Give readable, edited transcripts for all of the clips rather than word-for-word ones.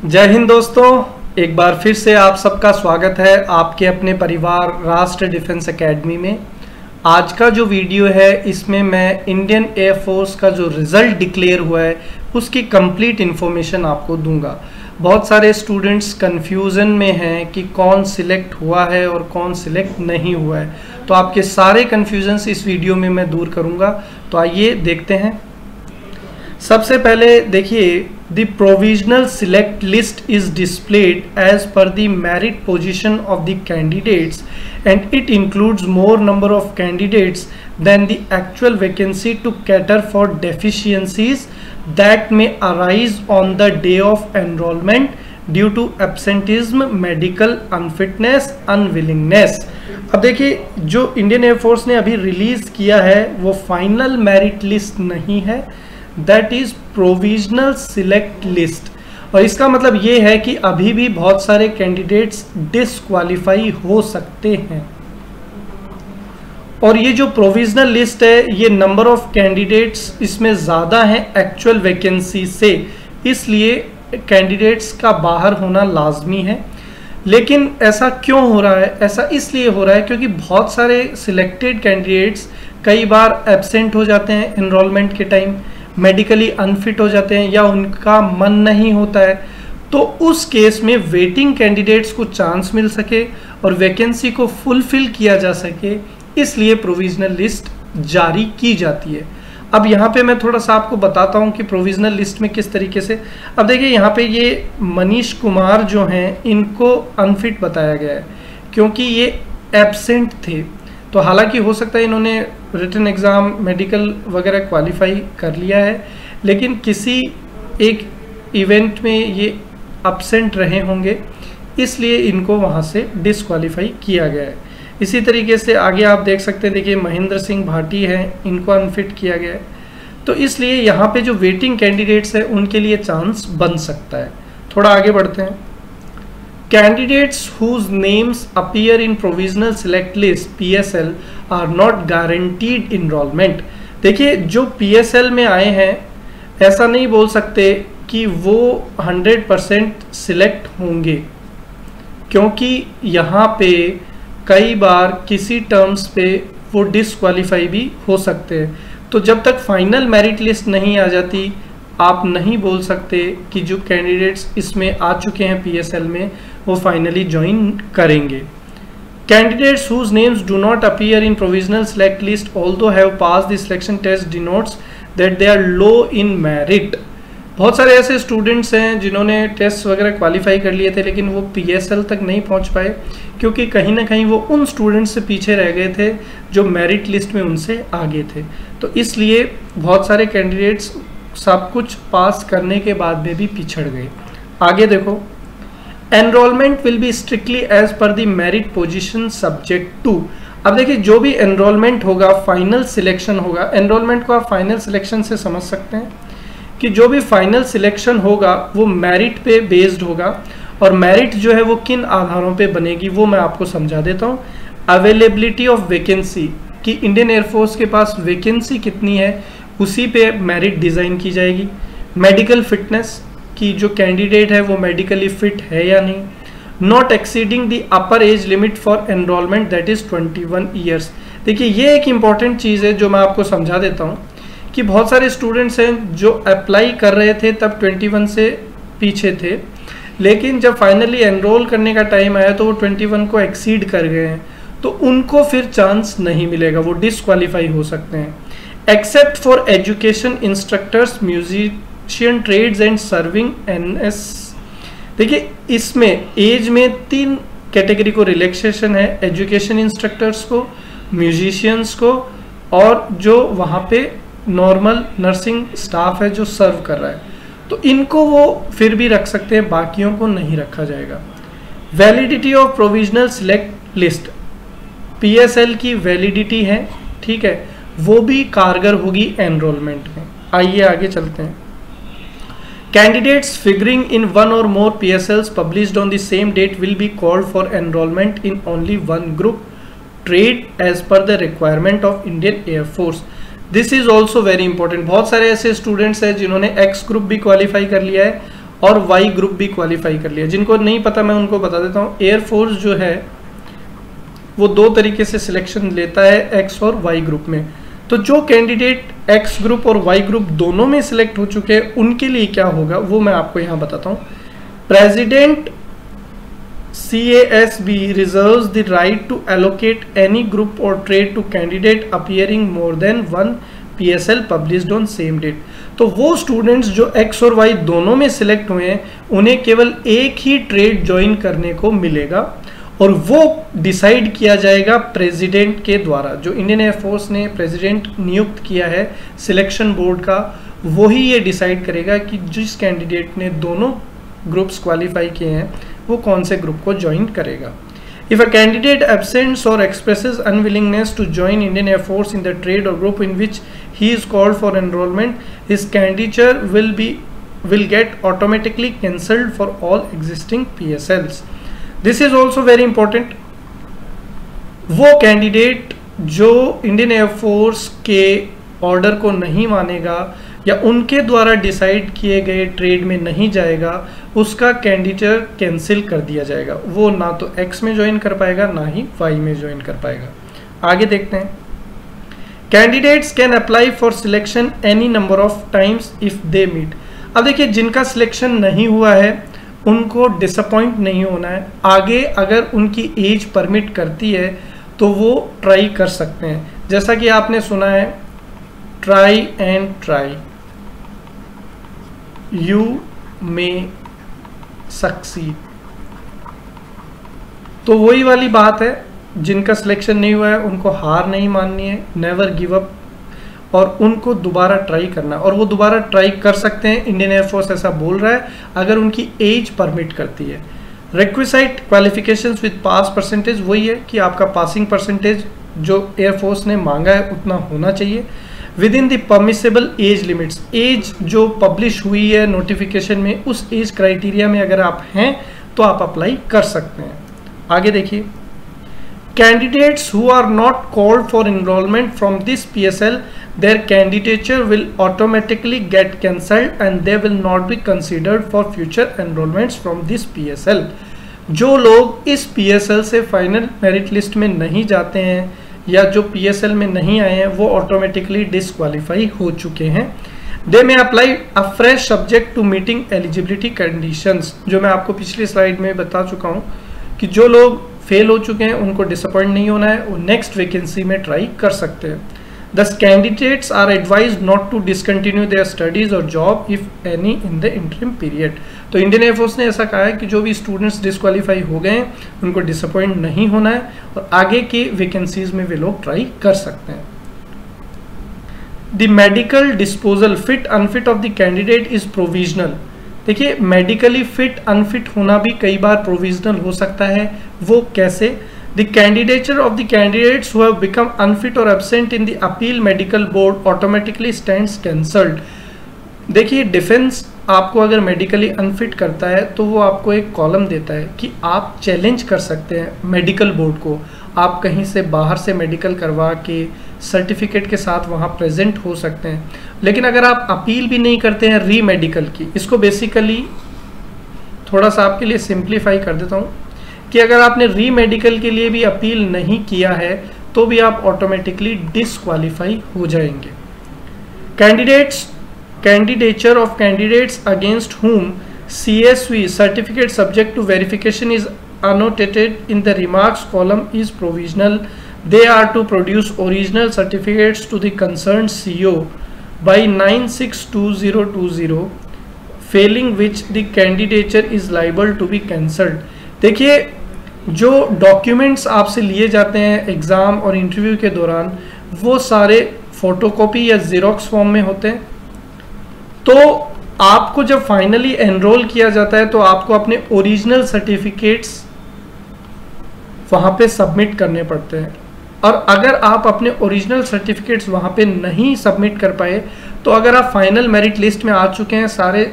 जय हिंद दोस्तों, एक बार फिर से आप सबका स्वागत है आपके अपने परिवार राष्ट्र डिफेंस एकेडमी में। आज का जो वीडियो है इसमें मैं इंडियन एयरफोर्स का जो रिज़ल्ट डिक्लेयर हुआ है उसकी कंप्लीट इन्फॉर्मेशन आपको दूंगा। बहुत सारे स्टूडेंट्स कंफ्यूजन में हैं कि कौन सिलेक्ट हुआ है और कौन सिलेक्ट नहीं हुआ है, तो आपके सारे कन्फ्यूजन्स इस वीडियो में मैं दूर करूंगा। तो आइए देखते हैं। सबसे पहले देखिए, the provisional select list is displayed as per the merit position of the candidates and it includes more number of candidates than the actual vacancy to cater for deficiencies that may arise on the day of enrollment due to absenteeism, medical unfitness, unwillingness। अब देखिए, जो Indian air force ने अभी release किया है वो final merit list नहीं है, that is provisional select list. और इसका मतलब ये है कि अभी भी बहुत सारे कैंडिडेट्स डिसक्वालीफाई हो सकते हैं। और ये जो प्रोविजनल लिस्ट है ये नंबर ऑफ कैंडिडेट्स इसमें ज़्यादा है एक्चुअल वैकेंसी से, इसलिए कैंडिडेट्स का बाहर होना लाजमी है। लेकिन ऐसा क्यों हो रहा है? ऐसा इसलिए हो रहा है क्योंकि बहुत सारे सिलेक्टेड कैंडिडेट्स कई बार एब्सेंट हो जाते हैं एनरोलमेंट के टाइम, मेडिकली अनफिट हो जाते हैं या उनका मन नहीं होता है। तो उस केस में वेटिंग कैंडिडेट्स को चांस मिल सके और वैकेंसी को फुलफिल किया जा सके, इसलिए प्रोविजनल लिस्ट जारी की जाती है। अब यहाँ पे मैं थोड़ा सा आपको बताता हूँ कि प्रोविजनल लिस्ट में किस तरीके से। अब देखिए, यहाँ पे ये मनीष कुमार जो हैं इनको अनफिट बताया गया है क्योंकि ये एब्सेंट थे। तो हालांकि हो सकता है इन्होंने रिटन एग्ज़ाम मेडिकल वगैरह क्वालिफाई कर लिया है, लेकिन किसी एक इवेंट में ये अब्सेंट रहे होंगे, इसलिए इनको वहाँ से डिसक्वालीफाई किया गया है। इसी तरीके से आगे आप देख सकते हैं, देखिए महेंद्र सिंह भाटी हैं, इनको अनफिट किया गया है। तो इसलिए यहाँ पे जो वेटिंग कैंडिडेट्स हैं उनके लिए चांस बन सकता है। थोड़ा आगे बढ़ते हैं। Candidates whose names appear in provisional select list PSL are not guaranteed enrollment। देखिए, जो PSL में आए हैं ऐसा नहीं बोल सकते कि वो 100% सिलेक्ट होंगे, क्योंकि यहाँ पे कई बार किसी टर्म्स पे वो डिसक्वालीफाई भी हो सकते हैं। तो जब तक फाइनल मेरिट लिस्ट नहीं आ जाती आप नहीं बोल सकते कि जो कैंडिडेट्स इसमें आ चुके हैं PSL में वो फाइनली ज्वाइन करेंगे। Candidates whose names do not appear in provisional select list although have pass the selection test denotes that they are low in merit. बहुत सारे ऐसे स्टूडेंट्स हैं जिन्होंने टेस्ट वगैरह क्वालिफाई कर लिए थे लेकिन वो PSL तक नहीं पहुंच पाए क्योंकि कहीं ना कहीं वो उन स्टूडेंट्स से पीछे रह गए थे जो मेरिट लिस्ट में उनसे आगे थे। तो इसलिए बहुत सारे कैंडिडेट्स सब कुछ पास करने के बाद में भी पिछड़ गए। आगे देखो, enrolment will be strictly as per the merit position subject to. अब देखिए, जो भी एनरोलमेंट होगा फाइनल सिलेक्शन होगा। एनरोलमेंट को आप फाइनल सिलेक्शन से समझ सकते हैं कि जो भी फाइनल सिलेक्शन होगा वो मेरिट पे बेस्ड होगा। और मेरिट जो है वो किन आधारों पे बनेगी वो मैं आपको समझा देता हूँ। अवेलेबिलिटी ऑफ वैकेंसी, कि इंडियन एयरफोर्स के पास वैकेंसी कितनी है उसी पे मेरिट डिज़ाइन की जाएगी। मेडिकल फिटनेस, कि जो कैंडिडेट है वो मेडिकली फिट है या नहीं। Not exceeding the upper age limit for enrolment that is 21 years. देखिए, ये एक इम्पॉर्टेंट चीज़ है जो मैं आपको समझा देता हूँ कि बहुत सारे स्टूडेंट्स हैं जो अप्लाई कर रहे थे तब 21 से पीछे थे, लेकिन जब फाइनली एनरोल करने का टाइम आया तो वो 21 को एक्सीड कर गए हैं, तो उनको फिर चांस नहीं मिलेगा, वो डिसक्वालीफाई हो सकते हैं। Except for education instructors, musician, trades and serving NS। देखिए, इसमें एज में 3 कैटेगरी को रिलैक्सेशन है, एजुकेशन इंस्ट्रक्टर्स को, म्यूजिशियंस को, और जो वहाँ पे नॉर्मल नर्सिंग स्टाफ है जो सर्व कर रहा है, तो इनको वो फिर भी रख सकते हैं, बाकियों को नहीं रखा जाएगा। Validity of provisional select list, PSL की वैलिडिटी है, ठीक है, वो भी कारगर होगी एनरोलमेंट में। आइए आगे चलते हैं। Candidates figuring in one or more PSLs published on the same date will be called for enrolment in only one group trade as per the requirement of Indian Air Force. This is also very important. बहुत सारे ऐसे students हैं जिन्होंने X group भी qualify कर लिया है और वाई ग्रुप भी क्वालिफाई कर लिया। जिनको नहीं पता मैं उनको बता देता हूँ, एयरफोर्स जो है वो दो तरीके से सिलेक्शन लेता है, एक्स और वाई ग्रुप में। तो जो कैंडिडेट एक्स ग्रुप और वाई ग्रुप दोनों में सिलेक्ट हो चुके हैं उनके लिए क्या होगा वो मैं आपको यहाँ बताता हूँ। President CASB reserves the right to allocate any group or trade to candidate appearing more than one PSL published on same date। तो वो स्टूडेंट्स जो X और Y दोनों में सिलेक्ट हुए हैं उन्हें केवल एक ही ट्रेड ज्वाइन करने को मिलेगा और वो डिसाइड किया जाएगा प्रेसिडेंट के द्वारा। जो इंडियन एयरफोर्स ने प्रेसिडेंट नियुक्त किया है सिलेक्शन बोर्ड का, वही ये डिसाइड करेगा कि जिस कैंडिडेट ने दोनों ग्रुप्स क्वालिफाई किए हैं वो कौन से ग्रुप को ज्वाइन करेगा। If a candidate absents or expresses unwillingness to join Indian Air Force in the trade or group in which he is called for enrollment, his candidature will get automatically cancelled for all existing PSLs। This is also very important। वो candidate जो Indian air force के order को नहीं मानेगा या उनके द्वारा decide किए गए ट्रेड में नहीं जाएगा, उसका कैंडिडेटर कैंसिल कर दिया जाएगा। वो ना तो एक्स में ज्वाइन कर पाएगा ना ही वाई में ज्वाइन कर पाएगा। आगे देखते हैं। Candidates can apply for selection any number of times if they meet. अब देखिए, जिनका सिलेक्शन नहीं हुआ है उनको डिसअपॉइंट नहीं होना है। आगे अगर उनकी एज परमिट करती है तो वो ट्राई कर सकते हैं। जैसा कि आपने सुना है, try and try you may succeed. तो वही वाली बात है, जिनका सिलेक्शन नहीं हुआ है उनको हार नहीं माननी है, नेवर गिव अप, और उनको दोबारा ट्राई करना, और वो दोबारा ट्राई कर सकते हैं। इंडियन एयरफोर्स ऐसा बोल रहा है अगर उनकी एज परमिट करती है। Requisite qualifications with pass percentage वही है कि आपका पासिंग परसेंटेज जो एयरफोर्स ने मांगा है उतना होना चाहिए। Within the permissible age limits, age जो पब्लिश हुई है नोटिफिकेशन में उस एज क्राइटेरिया में अगर आप हैं तो आप अप्लाई कर सकते हैं। आगे देखिए, candidates who are not called for enrolment from this PSL, their candidature will automatically get cancelled and they will not be considered for future enrollments from this PSL। जो लोग इस PSL से फाइनल मेरिट लिस्ट में नहीं जाते हैं या जो PSL में नहीं आए हैं वो ऑटोमेटिकली डिसक्वालीफाई हो चुके हैं। They may apply a fresh subject to meeting eligibility conditions, जो मैं आपको पिछली स्लाइड में बता चुका हूँ कि जो लोग फेल हो चुके हैं उनको डिसअपॉइंट नहीं होना है, वो नेक्स्ट वैकेंसी में ट्राई कर सकते हैं। Thus candidates are advised not to discontinue their studies or job if any in the interim period। तो इंडियन एयरफोर्स ने ऐसा कहा है कि जो भी स्टूडेंट्स डिसक्वालीफाई हो गए हैं उनको डिसअपॉइंट नहीं होना है और आगे के वैकेंसीज में वे लोग ट्राई कर सकते हैं। The medical disposal fit unfit of the candidate is provisional. देखिए, मेडिकली फिट अनफिट होना भी कई बार प्रोविजनल हो सकता है। वो कैसे? The candidature of the candidates who have become unfit or absent in the appeal medical board automatically stands cancelled। देखिए, डिफेंस आपको अगर मेडिकली अनफिट करता है तो वो आपको एक कॉलम देता है कि आप चैलेंज कर सकते हैं मेडिकल बोर्ड को। आप कहीं से बाहर से मेडिकल करवा के सर्टिफिकेट के साथ वहाँ प्रेजेंट हो सकते हैं। लेकिन अगर आप अपील भी नहीं करते हैं री मेडिकल की, इसको बेसिकली थोड़ा सा आपके लिए सिंप्लीफाई कर देता हूँ कि अगर आपने री मेडिकल के लिए भी अपील नहीं किया है तो भी आप ऑटोमेटिकली डिसक्वालीफाई हो जाएंगे। Candidature of candidates against whom CSV certificate subject to verification is annotated in the remarks column is provisional। They are to produce original certificates to the concerned CO by 962020, failing which the candidature is liable to be cancelled। देखिए, जो documents आपसे लिए जाते हैं exam और interview के दौरान वो सारे फोटोकॉपी या ज़ेरॉक्स फॉर्म में होते हैं। तो आपको जब फाइनली एनरोल किया जाता है तो आपको अपने ओरिजिनल सर्टिफिकेट्स वहाँ पे सबमिट करने पड़ते हैं, और अगर आप अपने ओरिजिनल सर्टिफिकेट्स वहाँ पे नहीं सबमिट कर पाए तो अगर आप फाइनल मेरिट लिस्ट में आ चुके हैं सारे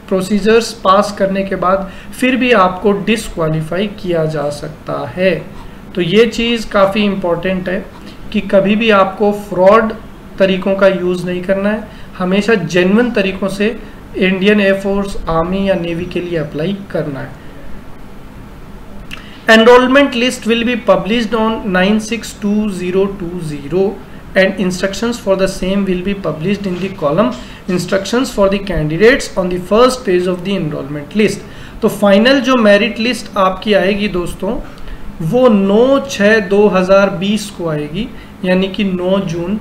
प्रोसीजर्स पास करने के बाद, फिर भी आपको डिसक्वालीफाई किया जा सकता है। तो ये चीज़ काफ़ी इम्पॉर्टेंट है कि कभी भी आपको फ्रॉड तरीकों का यूज़ नहीं करना है, हमेशा जेन्युइन तरीकों से इंडियन एयरफोर्स, आर्मी या नेवी के लिए अप्लाई करना है। Enrolment list will be published on 962020 and instructions for the same will be published in the column instructions for the candidates on the first page of the enrollment list। तो final जो merit list आपकी आएगी दोस्तों वो 9/6/2020 को आएगी, यानी कि 9 जून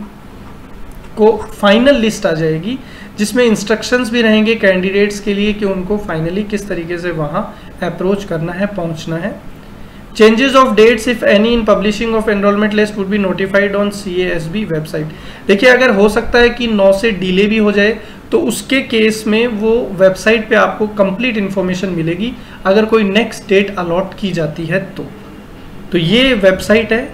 को फाइनल लिस्ट आ जाएगी, जिसमें इंस्ट्रक्शंस भी रहेंगे कैंडिडेट्स के लिए कि उनको फाइनली किस तरीके से वहाँ अप्रोच करना है, पहुँचना है। Changes of dates if any in publishing of enrollment list would be notified on CASB website। देखिए अगर हो सकता है कि 9 से डिले भी हो जाए तो उसके केस में वो वेबसाइट पे आपको कंप्लीट इन्फॉर्मेशन मिलेगी अगर कोई नेक्स्ट डेट अलॉट की जाती है तो ये वेबसाइट है,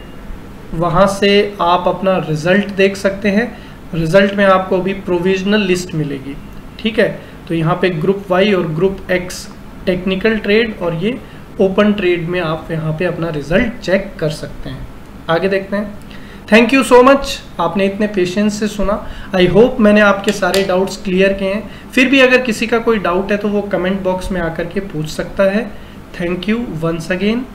वहाँ से आप अपना रिजल्ट देख सकते हैं। रिजल्ट में आपको अभी प्रोविजनल लिस्ट मिलेगी, ठीक है। तो यहाँ पे ग्रुप वाई और ग्रुप एक्स टेक्निकल ट्रेड और ये ओपन ट्रेड में आप यहाँ पे अपना रिजल्ट चेक कर सकते हैं। आगे देखते हैं। थैंक यू सो मच, आपने इतने पेशेंस से सुना। आई होप मैंने आपके सारे डाउट्स क्लियर किए हैं। फिर भी अगर किसी का कोई डाउट है तो वो कमेंट बॉक्स में आकर के पूछ सकता है। Thank you once again.